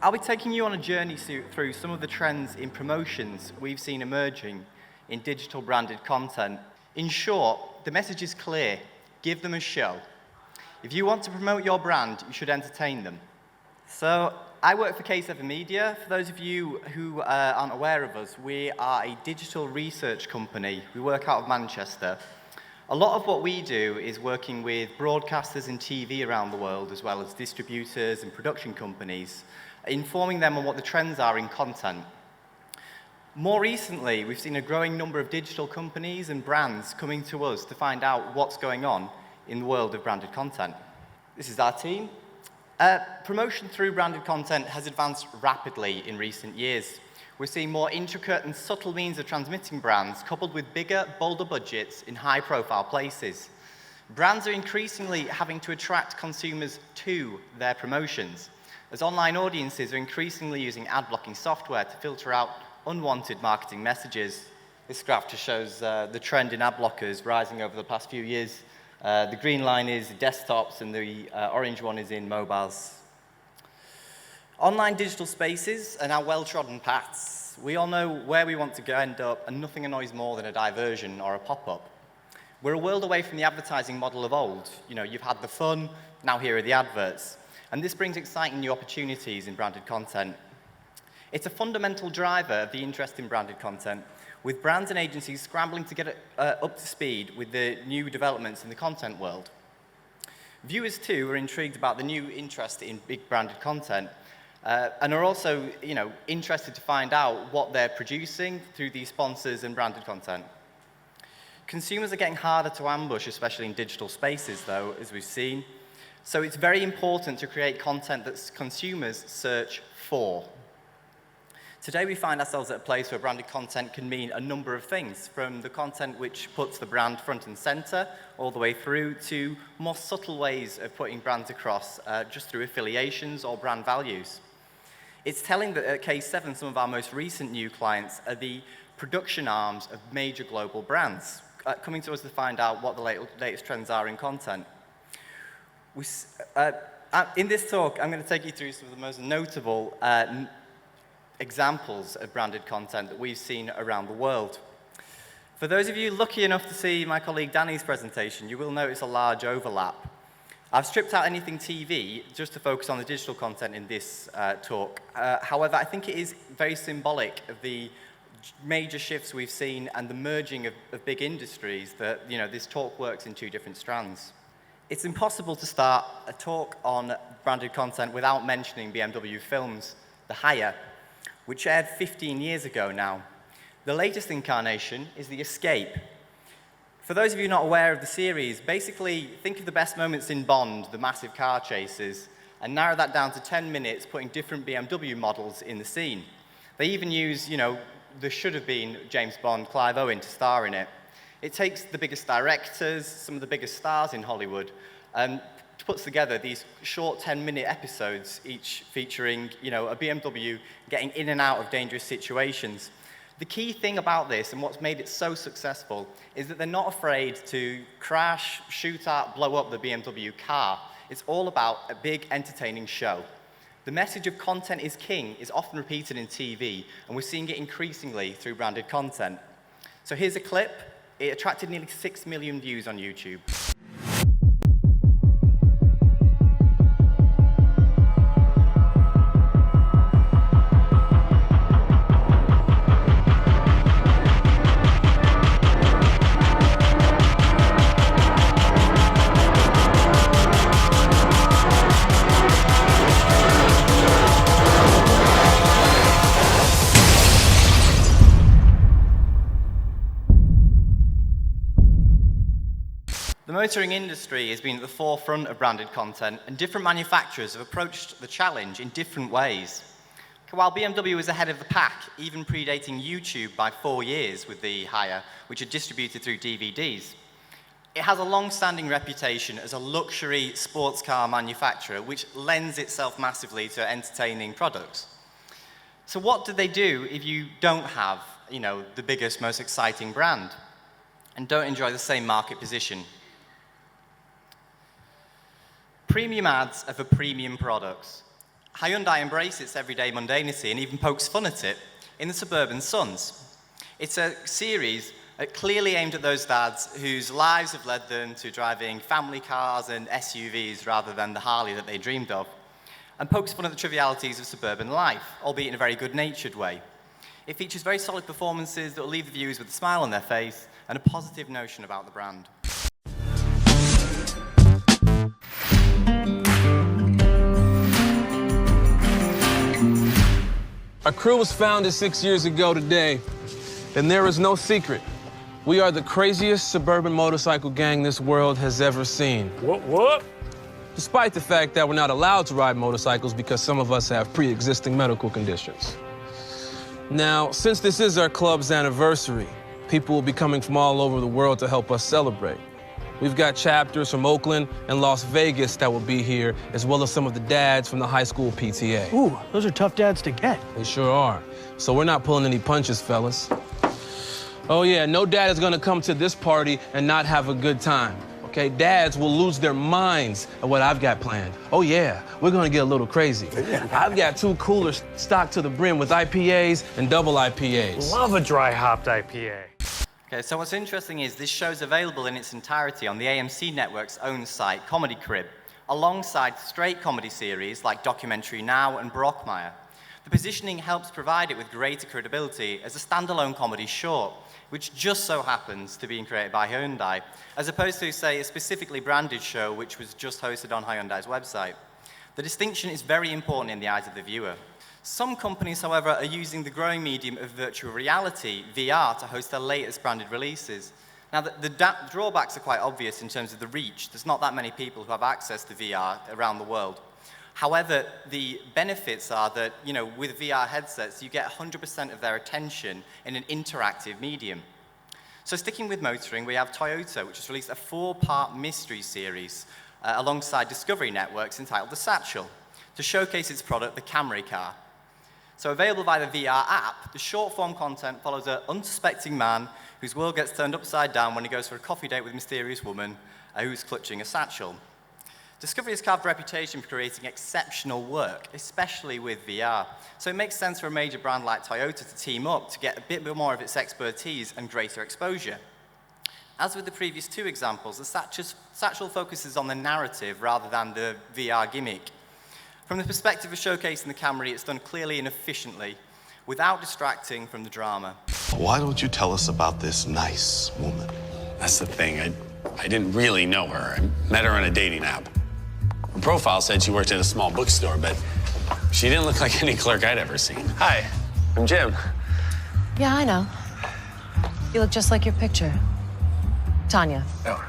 I'll be taking you on a journey through some of the trends in promotions we've seen emerging in digital branded content. In short, the message is clear: give them a show. If you want to promote your brand, you should entertain them. So, I work for K7 Media. For those of you who aren't aware of us, we are a digital research company. We work out of Manchester. A lot of what we do is working with broadcasters and TV around the world, as well as distributors and production companies, informing them on what the trends are in content. More recently, we've seen a growing number of digital companies and brands coming to us to find out what's going on in the world of branded content. This is our team. Promotion through branded content has advanced rapidly in recent years. We're seeing more intricate and subtle means of transmitting brands, coupled with bigger, bolder budgets in high-profile places. Brands are increasingly having to attract consumers to their promotions, as online audiences are increasingly using ad-blocking software to filter out unwanted marketing messages. This graph just shows the trend in ad blockers rising over the past few years. The green line is desktops, and the orange one is in mobiles. Online digital spaces are now well-trodden paths. We all know where we want to end up, and nothing annoys more than a diversion or a pop-up. We're a world away from the advertising model of old. You know, you've had the fun, now here are the adverts. And this brings exciting new opportunities in branded content. It's a fundamental driver of the interest in branded content, with brands and agencies scrambling to get up to speed with the new developments in the content world. Viewers, too, are intrigued about the new interest in big branded content, and are also, interested to find out what they're producing through these sponsors and branded content. Consumers are getting harder to ambush, especially in digital spaces, though, as we've seen. So it's very important to create content that consumers search for. Today, we find ourselves at a place where branded content can mean a number of things, from the content which puts the brand front and center, all the way through to more subtle ways of putting brands across, just through affiliations or brand values. It's telling that at K7, some of our most recent new clients are the production arms of major global brands, coming to us to find out what the latest trends are in content. In this talk, I'm going to take you through some of the most notable examples of branded content that we've seen around the world. For those of you lucky enough to see my colleague Danny's presentation, you will notice a large overlap. I've stripped out anything TV just to focus on the digital content in this talk. However, I think it is very symbolic of the major shifts we've seen and the merging of big industries that, this talk works in two different strands. It's impossible to start a talk on branded content without mentioning BMW Films' The Hire, which aired 15 years ago now. The latest incarnation is The Escape. For those of you not aware of the series, basically think of the best moments in Bond, the massive car chases, and narrow that down to 10 minutes, putting different BMW models in the scene. They even use, there should have been James Bond, Clive Owen, to star in it. It takes the biggest directors, some of the biggest stars in Hollywood, and puts together these short 10-minute episodes, each featuring, a BMW getting in and out of dangerous situations. The key thing about this, and what's made it so successful, is that they're not afraid to crash, shoot at, blow up the BMW car. It's all about a big, entertaining show. The message of content is king is often repeated in TV, and we're seeing it increasingly through branded content. So here's a clip. It attracted nearly 6 million views on YouTube. The motoring industry has been at the forefront of branded content, and different manufacturers have approached the challenge in different ways. While BMW was ahead of the pack, even predating YouTube by 4 years with The Hire, which are distributed through DVDs, it has a long-standing reputation as a luxury sports car manufacturer, which lends itself massively to entertaining products. So what do they do if you don't have, the biggest, most exciting brand, and don't enjoy the same market position? Premium ads are for premium products. Hyundai embraces its everyday mundanity and even pokes fun at it in the Suburban Sons. It's a series clearly aimed at those dads whose lives have led them to driving family cars and SUVs rather than the Harley that they dreamed of, and pokes fun at the trivialities of suburban life, albeit in a very good-natured way. It features very solid performances that will leave the viewers with a smile on their face and a positive notion about the brand. Our crew was founded 6 years ago today, and there is no secret. We are the craziest suburban motorcycle gang this world has ever seen. What? Despite the fact that we're not allowed to ride motorcycles because some of us have pre-existing medical conditions. Now, since this is our club's anniversary, people will be coming from all over the world to help us celebrate. We've got chapters from Oakland and Las Vegas that will be here, as well as some of the dads from the high school PTA. Ooh, those are tough dads to get. They sure are. So we're not pulling any punches, fellas. Oh yeah, no dad is gonna come to this party and not have a good time, okay? Dads will lose their minds at what I've got planned. Oh yeah, we're gonna get a little crazy. I've got 2 coolers stocked to the brim with IPAs and double IPAs. Love a dry hopped IPA. Okay, so what's interesting is this show's available in its entirety on the AMC Network's own site, Comedy Crib, alongside straight comedy series like Documentary Now and Brockmire. The positioning helps provide it with greater credibility as a standalone comedy short, which just so happens to be created by Hyundai, as opposed to, say, a specifically branded show which was just hosted on Hyundai's website. The distinction is very important in the eyes of the viewer. Some companies, however, are using the growing medium of virtual reality, VR, to host their latest branded releases. Now, the drawbacks are quite obvious in terms of the reach. There's not that many people who have access to VR around the world. However, the benefits are that, with VR headsets, you get 100% of their attention in an interactive medium. So sticking with motoring, we have Toyota, which has released a 4-part mystery series alongside Discovery Networks entitled The Satchel, to showcase its product, the Camry car. So available via the VR app, the short-form content follows an unsuspecting man whose world gets turned upside down when he goes for a coffee date with a mysterious woman who's clutching a satchel. Discovery has carved a reputation for creating exceptional work, especially with VR. So it makes sense for a major brand like Toyota to team up to get a bit more of its expertise and greater exposure. As with the previous 2 examples, the satchel focuses on the narrative rather than the VR gimmick. From the perspective of showcasing the Camry, it's done clearly and efficiently, without distracting from the drama. Why don't you tell us about this nice woman? That's the thing. I didn't really know her. I met her on a dating app. Her profile said she worked at a small bookstore, but she didn't look like any clerk I'd ever seen. Hi, I'm Jim. Yeah, I know. You look just like your picture. Tanya. Oh,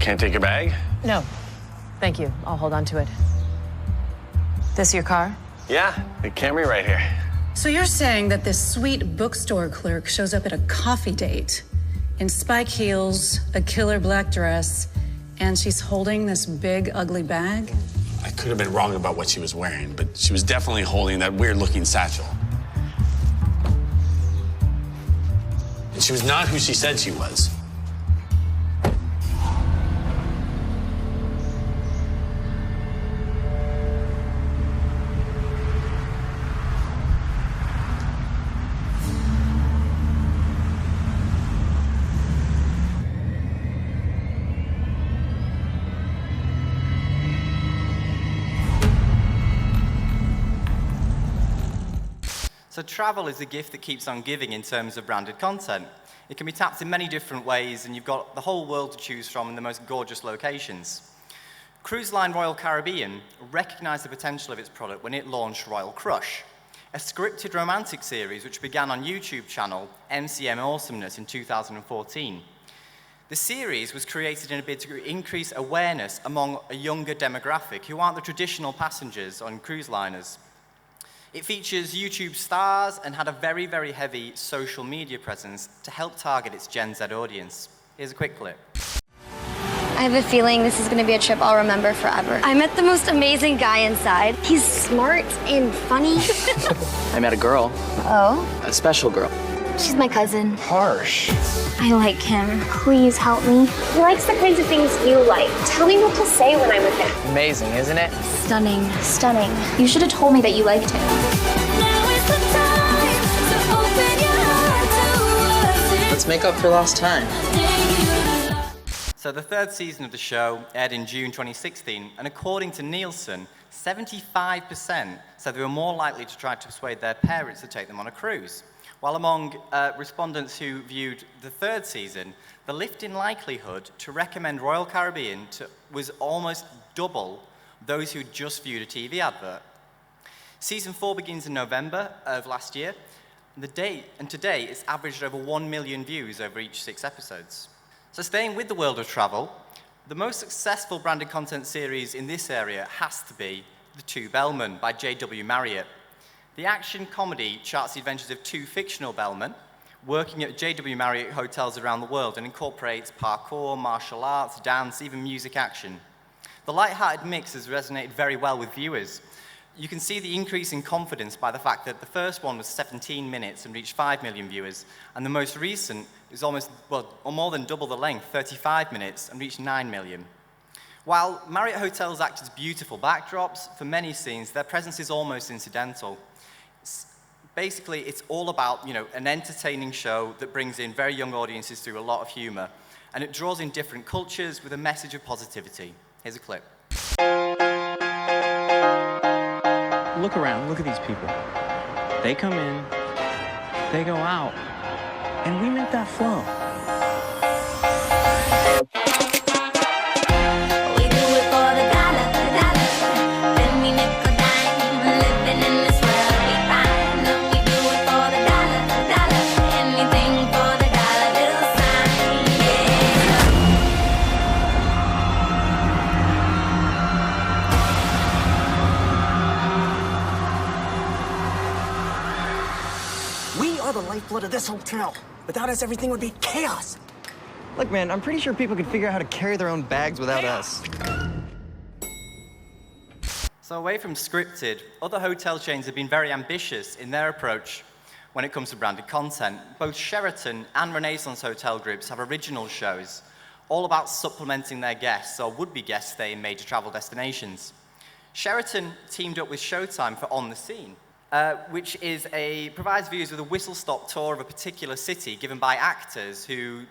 Can't take your bag? No, thank you. I'll hold on to it. This your car? yeah, the Camry right here. So you're saying that this sweet bookstore clerk shows up at a coffee date in spike heels, a killer black dress, and she's holding this big, ugly bag? I could have been wrong about what she was wearing, but she was definitely holding that weird-looking satchel. And she was not who she said she was. So travel is a gift that keeps on giving in terms of branded content. It can be tapped in many different ways, and you've got the whole world to choose from in the most gorgeous locations. Cruise line Royal Caribbean recognized the potential of its product when it launched Royal Crush, a scripted romantic series which began on YouTube channel MCM Awesomeness in 2014. The series was created in a bid to increase awareness among a younger demographic who aren't the traditional passengers on cruise liners. It features YouTube stars and had a very, very heavy social media presence to help target its Gen Z audience. Here's a quick clip. I have a feeling this is going to be a trip I'll remember forever. I met the most amazing guy inside. He's smart and funny. I met a girl. Oh? A special girl. She's my cousin. Harsh. I like him. Please help me. He likes the kinds of things you like. Tell me what to say when I'm with him. Amazing, isn't it? Stunning. Stunning. You should have told me that you liked him. Let's make up for lost time. So the third season of the show aired in June 2016, and according to Nielsen, 75% said they were more likely to try to persuade their parents to take them on a cruise. While among respondents who viewed the third season, the lift in likelihood to recommend Royal Caribbean was almost double those who just viewed a TV advert. Season 4 begins in November of last year, and to date it's averaged over 1 million views over each 6 episodes. So staying with the world of travel, the most successful branded content series in this area has to be The Two Bellmen by J.W. Marriott. The action comedy charts the adventures of 2 fictional bellmen working at J.W. Marriott hotels around the world and incorporates parkour, martial arts, dance, even music action. The light-hearted mix has resonated very well with viewers. You can see the increase in confidence by the fact that the first one was 17 minutes and reached 5 million viewers, and the most recent is more than double the length, 35 minutes, and reached 9 million. While Marriott hotels act as beautiful backdrops, for many scenes, their presence is almost incidental. Basically, it's all about, an entertaining show that brings in very young audiences through a lot of humor, and it draws in different cultures with a message of positivity. Here's a clip. Look around, look at these people. They come in, they go out, and we make that flow. We do it for the dollar, then we nickel dime, living in this world we find. And we do it for the dollar, anything for the dollar bill sign, We are the lifeblood of this hotel. Without us, everything would be chaos. Look, man, I'm pretty sure people could figure out how to carry their own bags without us. So away from scripted, other hotel chains have been very ambitious in their approach when it comes to branded content. Both Sheraton and Renaissance hotel groups have original shows, all about supplementing their guests or would-be guests stay in major travel destinations. Sheraton teamed up with Showtime for On the Scene, which provides viewers with a whistle-stop tour of a particular city given by actors whose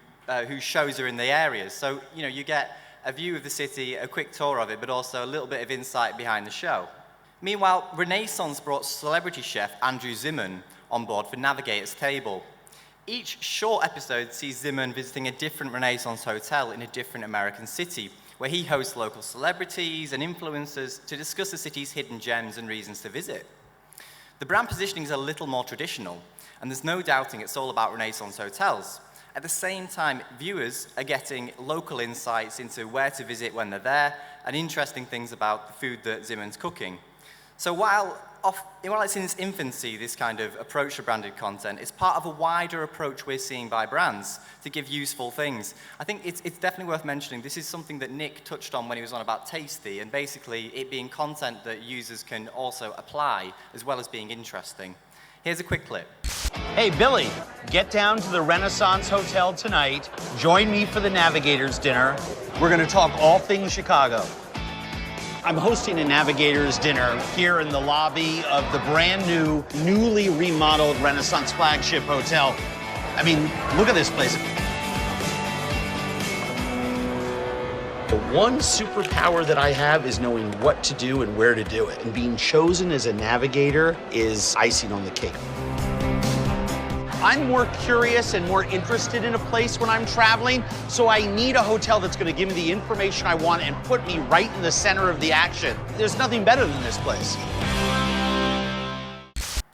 shows are in the areas. So, you get a view of the city, a quick tour of it, but also a little bit of insight behind the show. Meanwhile, Renaissance brought celebrity chef Andrew Zimmern on board for Navigator's Table. Each short episode sees Zimmern visiting a different Renaissance hotel in a different American city, where he hosts local celebrities and influencers to discuss the city's hidden gems and reasons to visit. The brand positioning is a little more traditional, and there's no doubting it's all about Renaissance hotels. At the same time, viewers are getting local insights into where to visit when they're there, and interesting things about the food that Zimmern's cooking. So while it's in its infancy, this kind of approach to branded content, it's part of a wider approach we're seeing by brands to give useful things. I think it's definitely worth mentioning. This is something that Nick touched on when he was on about Tasty, and basically it being content that users can also apply, as well as being interesting. Here's a quick clip. Hey, Billy, get down to the Renaissance Hotel tonight. Join me for the Navigators dinner. We're going to talk all things Chicago. I'm hosting a Navigators dinner here in the lobby of the brand new, newly remodeled Renaissance flagship hotel. I mean, look at this place. The one superpower that I have is knowing what to do and where to do it. And being chosen as a navigator is icing on the cake. I'm more curious and more interested in a place when I'm traveling, so I need a hotel that's going to give me the information I want and put me right in the center of the action. There's nothing better than this place.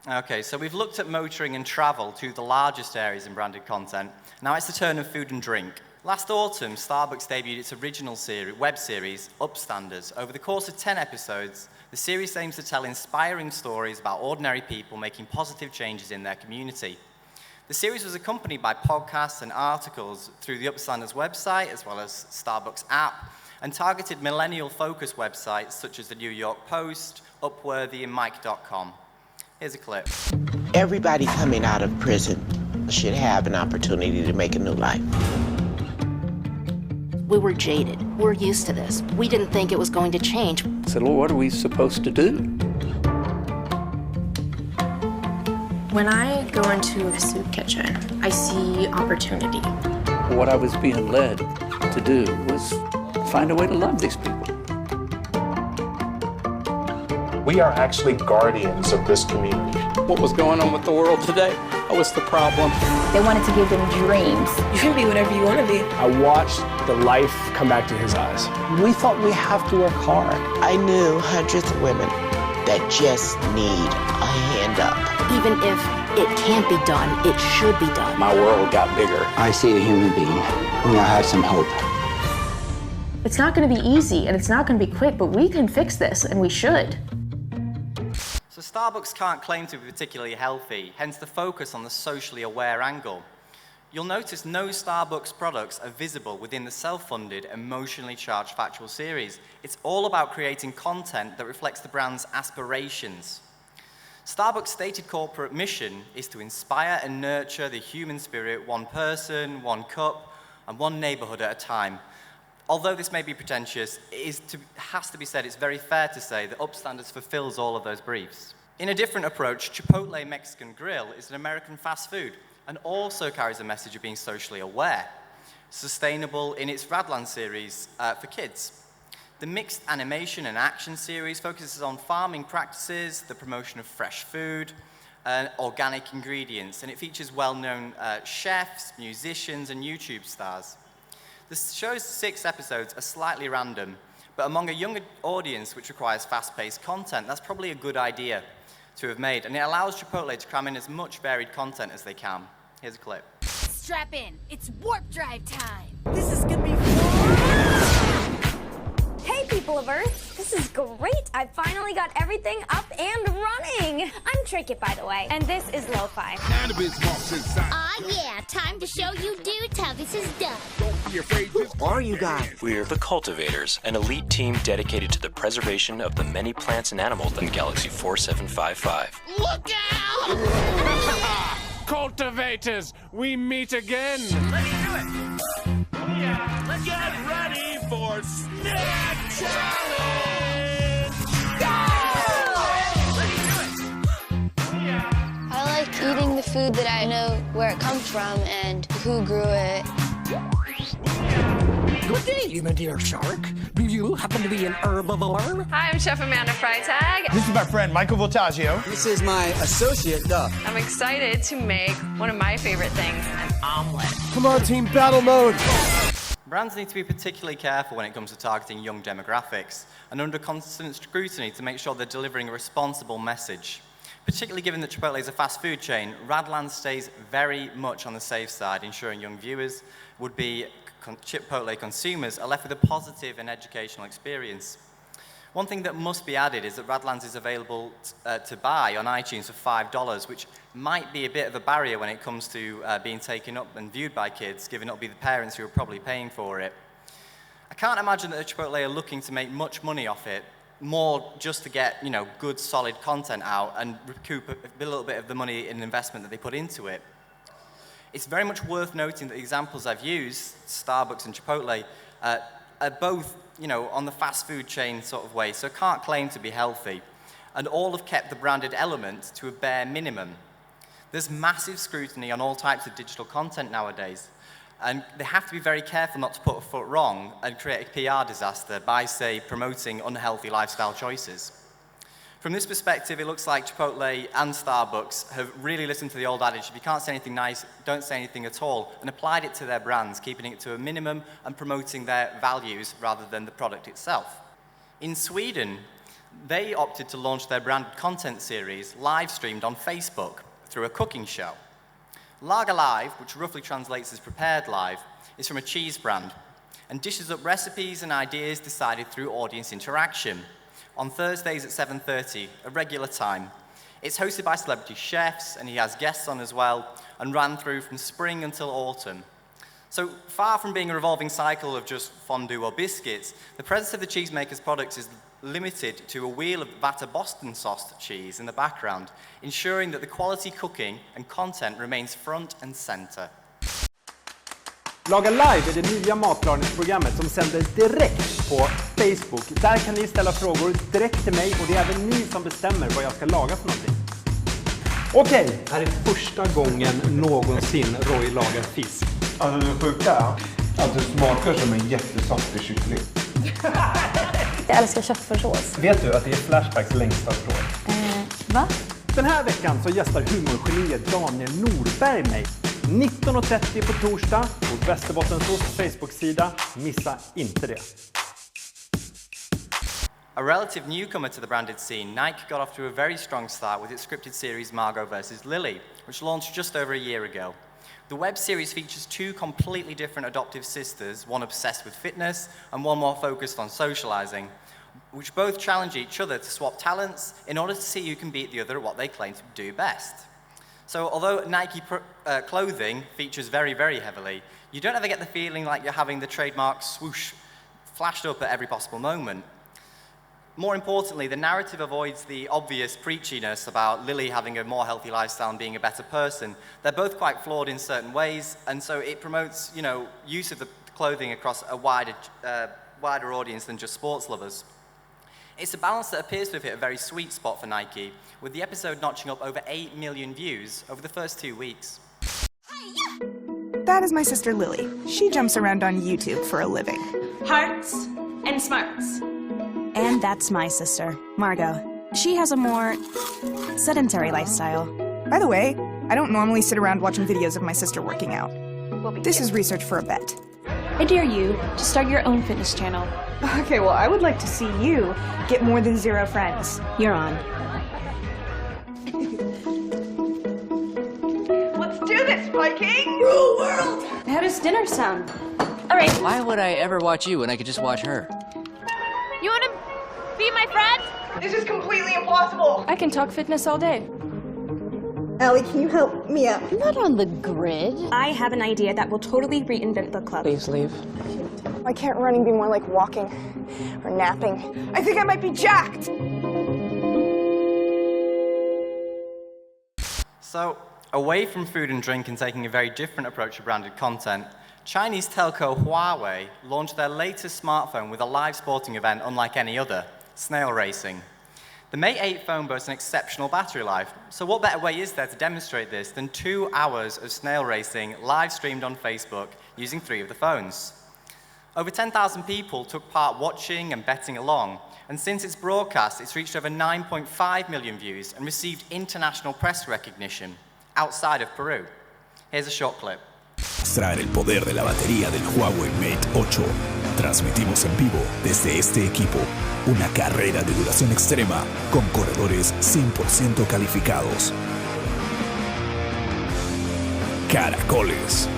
Okay, so we've looked at motoring and travel, two of the largest areas in branded content. Now it's the turn of food and drink. Last autumn, Starbucks debuted its original web series, Upstanders. Over the course of 10 episodes, the series aims to tell inspiring stories about ordinary people making positive changes in their community. The series was accompanied by podcasts and articles through the Upstanders website, as well as Starbucks app, and targeted millennial-focused websites such as the New York Post, Upworthy, and Mike.com. Here's a clip. Everybody coming out of prison should have an opportunity to make a new life. We were jaded. We're used to this. We didn't think it was going to change. I said, well, what are we supposed to do? When I go into a soup kitchen, I see opportunity. What I was being led to do was find a way to love these people. We are actually guardians of this community. What was going on with the world today? That was the problem. They wanted to give them dreams. You can be whatever you want to be. I watched the life come back to his eyes. We thought we have to work hard. I knew hundreds of women that just need a hand up. Even if it can't be done, it should be done. My world got bigger. I see a human being who now has some hope. It's not going to be easy and it's not going to be quick, but we can fix this and we should. So Starbucks can't claim to be particularly healthy, hence the focus on the socially aware angle. You'll notice no Starbucks products are visible within the self-funded, emotionally charged factual series. It's all about creating content that reflects the brand's aspirations. Starbucks' stated corporate mission is to inspire and nurture the human spirit, one person, one cup, and one neighborhood at a time. Although this may be pretentious, has to be said, it's very fair to say that Upstanders fulfills all of those briefs. In a different approach, Chipotle Mexican Grill is an American fast food and also carries a message of being socially aware, sustainable in its Radland series for kids. The mixed animation and action series focuses on farming practices, the promotion of fresh food, and organic ingredients, and it features well-known chefs, musicians, and YouTube stars. The show's 6 episodes are slightly random, but among a younger audience which requires fast-paced content, that's probably a good idea to have made, and it allows Chipotle to cram in as much varied content as they can. Here's a clip. Strap in, it's warp drive time. This is gonna be fun! Hey, people of Earth, this is great. I finally got everything up and running. I'm Trinket, by the way, and this is Lo-Fi. Aw, yeah, time to show you dudes how this is done. Who are you guys? We're the Cultivators, an elite team dedicated to the preservation of the many plants and animals in Galaxy 4755. Look out! Cultivators, we meet again. Let's do it. Yeah, let's get ready for Snack Challenge. I like eating the food that I know where it comes from and who grew it. Good day, my dear shark. Do you happen to be an herbivore? Hi, I'm Chef Amanda Freitag. This is my friend, Michael Voltaggio. This is my associate, Duff. I'm excited to make one of my favorite things, an omelet. Come on, team, battle mode. Brands need to be particularly careful when it comes to targeting young demographics and under constant scrutiny to make sure they're delivering a responsible message. Particularly given that Chipotle is a fast food chain, Radland stays very much on the safe side, ensuring young viewers, would-be Chipotle consumers, are left with a positive and educational experience. One thing that must be added is that Radlands is available to buy on iTunes for $5, which might be a bit of a barrier when it comes to being taken up and viewed by kids, given it'll be the parents who are probably paying for it. I can't imagine that Chipotle are looking to make much money off it, more just to get, good, solid content out and recoup a little bit of the money and investment that they put into it. It's very much worth noting that the examples I've used, Starbucks and Chipotle, are both, on the fast food chain sort of way, so can't claim to be healthy, and all have kept the branded element to a bare minimum. There's massive scrutiny on all types of digital content nowadays, and they have to be very careful not to put a foot wrong and create a PR disaster by, say, promoting unhealthy lifestyle choices. From this perspective, it looks like Chipotle and Starbucks have really listened to the old adage, if you can't say anything nice, don't say anything at all, and applied it to their brands, keeping it to a minimum and promoting their values rather than the product itself. In Sweden, they opted to launch their branded content series live streamed on Facebook through a cooking show. Lager Live, which roughly translates as prepared live, is from a cheese brand and dishes up recipes and ideas decided through audience interaction. On Thursdays at 7:30, a regular time. It's hosted by celebrity chefs, and he has guests on as well, and ran through from spring until autumn. So far from being a revolving cycle of just fondue or biscuits, the presence of the cheesemaker's products is limited to a wheel of vat of Boston sauce cheese in the background, ensuring that the quality cooking and content remains front and center. Laga Live är det nya matlagningsprogrammet som sänder direkt på Facebook. Där kan ni ställa frågor direkt till mig och det är även ni som bestämmer vad jag ska laga för någonting. Okej, här är första gången någonsin Roy lagar fisk. Alltså det sjuka är att det smakar som en jättesaftig kyckling. Jag älskar köttfärssås. Vet du att det är Flashbacks längsta tråd? Va? Den här veckan så gästar humorgeniet Daniel Norberg mig. 19:30 på torsdag på Västerbottensost Facebook-sida. Missa inte det. A relative newcomer to the branded scene, Nike got off to a very strong start with its scripted series Margot vs. Lily, which launched just over a year ago. The web series features two completely different adoptive sisters, one obsessed with fitness and one more focused on socializing, which both challenge each other to swap talents in order to see who can beat the other at what they claim to do best. So although Nike clothing features very, very heavily, you don't ever get the feeling like you're having the trademark swoosh flashed up at every possible moment. More importantly, the narrative avoids the obvious preachiness about Lily having a more healthy lifestyle and being a better person. They're both quite flawed in certain ways, and so it promotes, use of the clothing across a wider audience than just sports lovers. It's a balance that appears to have hit a very sweet spot for Nike, with the episode notching up over 8 million views over the first 2 weeks. That is my sister Lily. She jumps around on YouTube for a living. Hearts and smarts. And that's my sister, Margot. She has a more sedentary lifestyle. By the way, I don't normally sit around watching videos of my sister working out. This is research for a bet. I dare you to start your own fitness channel. Okay, well, I would like to see you get more than 0 friends. You're on. Let's do this, Viking! Rule world! How does dinner sound? All right. Why would I ever watch you when I could just watch her? You want to be my friend? This is completely impossible. I can talk fitness all day. Allie, can you help me out? Not on the grid. I have an idea that will totally reinvent book club. Please leave. Why can't running be more like walking or napping? I think I might be jacked. So, away from food and drink and taking a very different approach to branded content, Chinese telco Huawei launched their latest smartphone with a live sporting event unlike any other, snail racing. The Mate 8 phone boasts an exceptional battery life, so what better way is there to demonstrate this than 2 hours of snail racing live streamed on Facebook using 3 of the phones. Over 10,000 people took part watching and betting along, and since its broadcast, it's reached over 9.5 million views and received international press recognition outside of Peru. Here's a short clip. Extraer el poder de la batería del Huawei Mate 8. Transmitimos en vivo desde este equipo una carrera de duración extrema con corredores 100% calificados. Caracoles.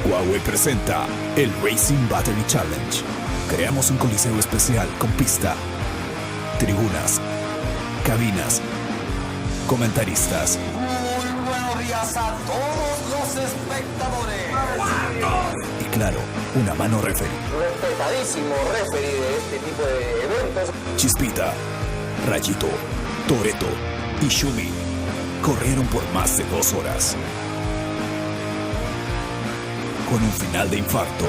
Huawei presenta el Racing Battery Challenge. Creamos un coliseo especial con pista, tribunas, cabinas, comentaristas. Muy buenos días a todos los espectadores. Y claro, una mano referee. Respetadísimo referee de este tipo de eventos. Chispita, Rayito, Toretto y Shumi corrieron por más de 2 horas. Con un final de infarto.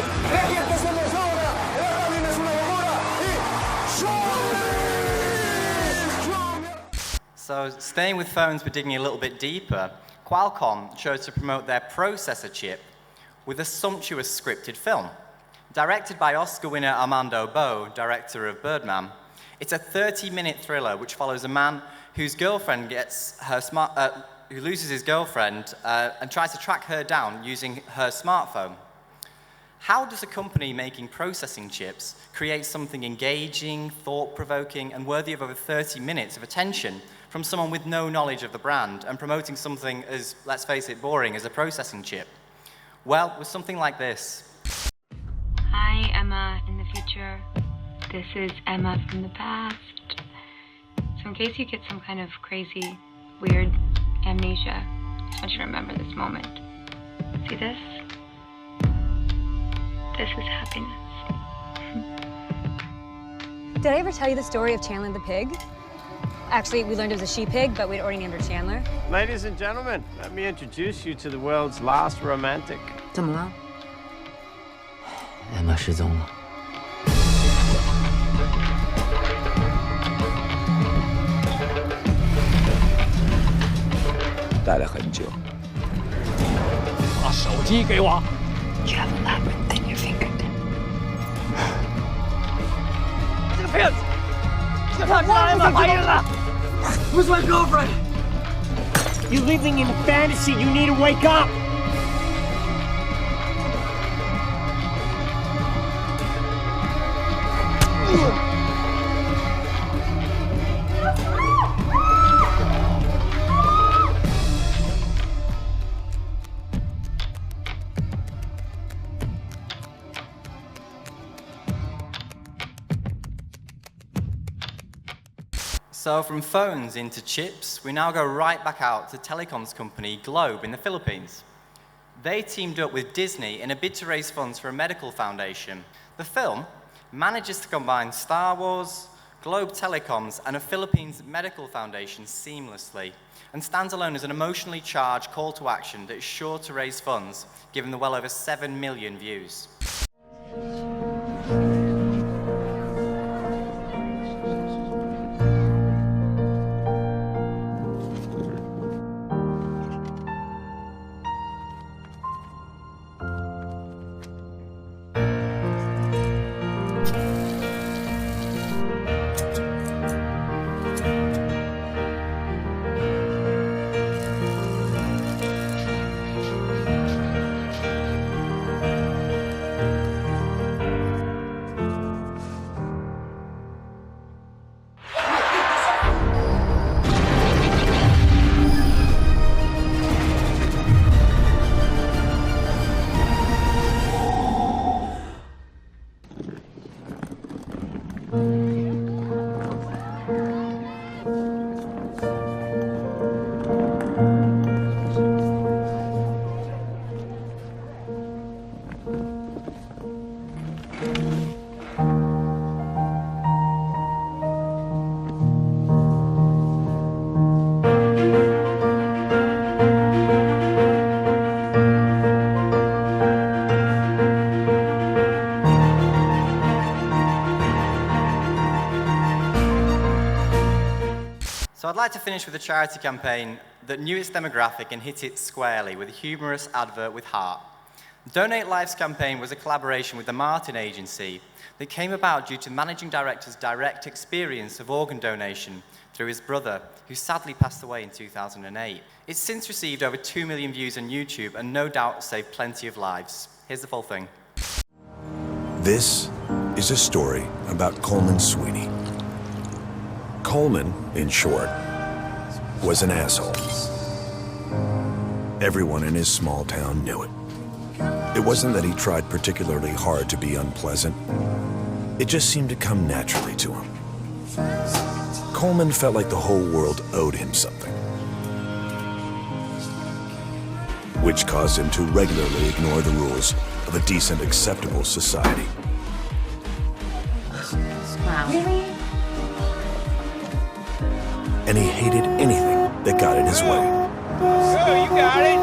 So, staying with phones but digging a little bit deeper, Qualcomm chose to promote their processor chip with a sumptuous scripted film. Directed by Oscar winner Armando Bo, director of Birdman, it's a 30-minute thriller which follows a man whose girlfriend who loses his girlfriend and tries to track her down using her smartphone. How does a company making processing chips create something engaging, thought-provoking, and worthy of over 30 minutes of attention from someone with no knowledge of the brand and promoting something as, let's face it, boring as a processing chip? Well, with something like this. Hi, Emma in the future. This is Emma from the past. So in case you get some kind of crazy, weird amnesia, I just want you to remember this moment. See this? This is happiness. Did I ever tell you the story of Chandler the pig? Actually, we learned it was a she-pig, but we'd already named her Chandler. Ladies and gentlemen, let me introduce you to the world's last romantic. 怎么了？Emma 失踪了。待了很久。把手机给我。You have a labyrinth in your finger. 这个骗子！这他知道 Emma 怀孕了。Where's my girlfriend? You're living in a fantasy. You need to wake up. So from phones into chips, we now go right back out to telecoms company Globe in the Philippines. They teamed up with Disney in a bid to raise funds for a medical foundation. The film manages to combine Star Wars, Globe Telecoms, and a Philippines medical foundation seamlessly, and stands alone as an emotionally charged call to action that is sure to raise funds, given the well over 7 million views. So I'd like to finish with a charity campaign that knew its demographic and hit it squarely with a humorous advert with heart. Donate Life's campaign was a collaboration with the Martin Agency that came about due to the managing director's direct experience of organ donation through his brother, who sadly passed away in 2008. It's since received over 2 million views on YouTube and no doubt saved plenty of lives. Here's the full thing. This is a story about Coleman Sweeney. Coleman, in short, was an asshole. Everyone in his small town knew it. It wasn't that he tried particularly hard to be unpleasant. It just seemed to come naturally to him. Coleman felt like the whole world owed him something, which caused him to regularly ignore the rules of a decent, acceptable society. Wow. Really? And he hated anything that got in his way. Go, you got it!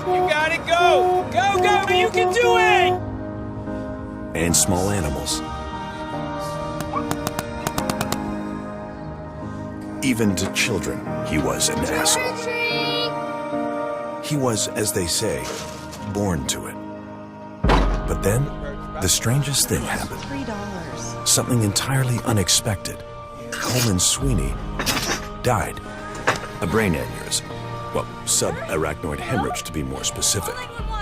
You got it, go! Go, go, you can do it! And small animals. Even to children, he was an asshole. He was, as they say, born to it. But then, the strangest thing happened. $3. Something entirely unexpected. Coleman Sweeney died. A brain aneurysm. Well, subarachnoid hemorrhage to be more specific.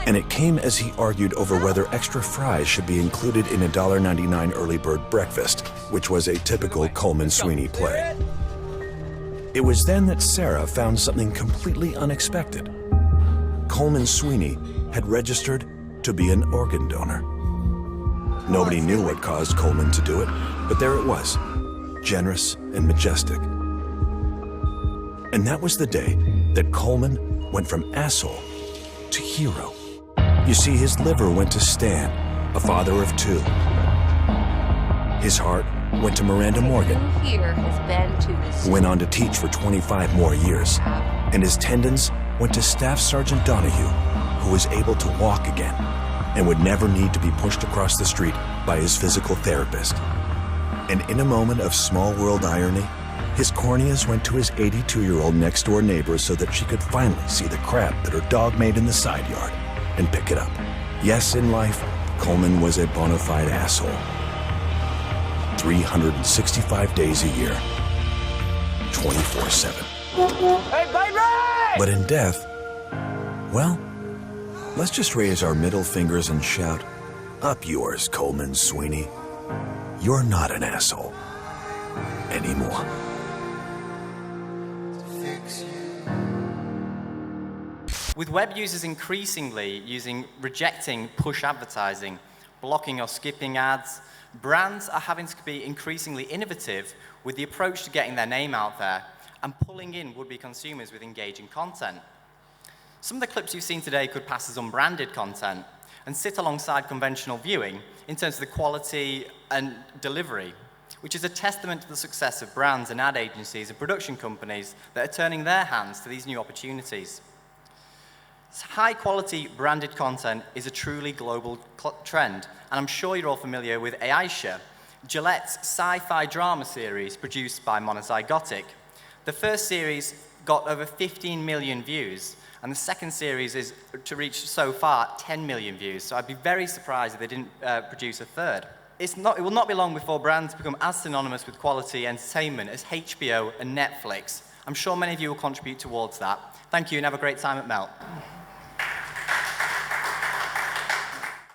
And it came as he argued over whether extra fries should be included in a $1.99 early bird breakfast, which was a typical Coleman Sweeney play. It was then that Sarah found something completely unexpected. Coleman Sweeney had registered to be an organ donor. Nobody knew what caused Coleman to do it, but there it was, generous and majestic. And that was the day that Coleman went from asshole to hero. You see, his liver went to Stan, a father of 2. His heart went to Miranda Morgan, Here has been to who went on to teach for 25 more years. And his tendons went to Staff Sergeant Donahue, who was able to walk again and would never need to be pushed across the street by his physical therapist. And in a moment of small world irony, his corneas went to his 82-year-old next-door neighbor so that she could finally see the crap that her dog made in the side yard and pick it up. Yes, in life, Coleman was a bona fide asshole. 365 days a year, 24/7. Hey, baby! But in death, well, let's just raise our middle fingers and shout, "Up yours, Coleman Sweeney. You're not an asshole anymore." With web users increasingly rejecting push advertising, blocking or skipping ads, brands are having to be increasingly innovative with the approach to getting their name out there and pulling in would-be consumers with engaging content. Some of the clips you've seen today could pass as unbranded content and sit alongside conventional viewing in terms of the quality and delivery, which is a testament to the success of brands and ad agencies and production companies that are turning their hands to these new opportunities. High-quality branded content is a truly global trend, and I'm sure you're all familiar with Aisha, Gillette's sci-fi drama series produced by Monozygotic. The first series got over 15 million views, and the second series is to reach so far 10 million views, so I'd be very surprised if they didn't produce a third. It will not be long before brands become as synonymous with quality entertainment as HBO and Netflix. I'm sure many of you will contribute towards that. Thank you and have a great time at Melt.